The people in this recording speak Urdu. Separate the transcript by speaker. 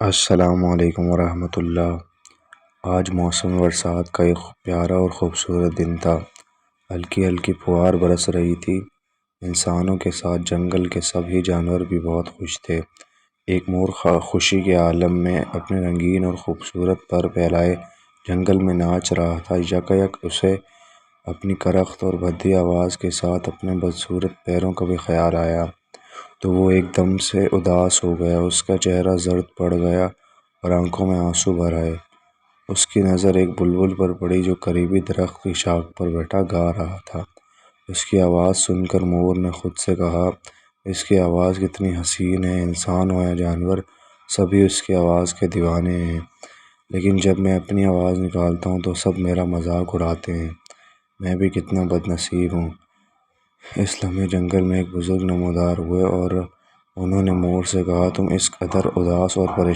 Speaker 1: السلام علیکم ورحمۃ اللہ۔ آج موسم برسات کا ایک پیارا اور خوبصورت دن تھا۔ ہلکی ہلکی فوار برس رہی تھی۔ انسانوں کے ساتھ جنگل کے سبھی جانور بھی بہت خوش تھے۔ ایک مور خوشی کے عالم میں اپنے رنگین اور خوبصورت پر پھیلائے جنگل میں ناچ رہا تھا۔ یکایک اسے اپنی کرخت اور بھدی آواز کے ساتھ اپنے بدصورت پیروں کا بھی خیال آیا تو وہ ایک دم سے اداس ہو گیا۔ اس کا چہرہ زرد پڑ گیا اور آنکھوں میں آنسو بھر آئے۔ اس کی نظر ایک بلبل پر پڑی جو قریبی درخت کی شاخ پر بیٹھا گا رہا تھا۔ اس کی آواز سن کر مور نے خود سے کہا، اس کی آواز کتنی حسین ہے، انسان ہو یا جانور سبھی اس کی آواز کے دیوانے ہیں، لیکن جب میں اپنی آواز نکالتا ہوں تو سب میرا مذاق اڑاتے ہیں، میں بھی کتنا بد نصیب ہوں۔ اس لمحے جنگل میں ایک بزرگ نمودار ہوئے اور انہوں نے مور سے کہا، تم اس قدر اداس اور پریشان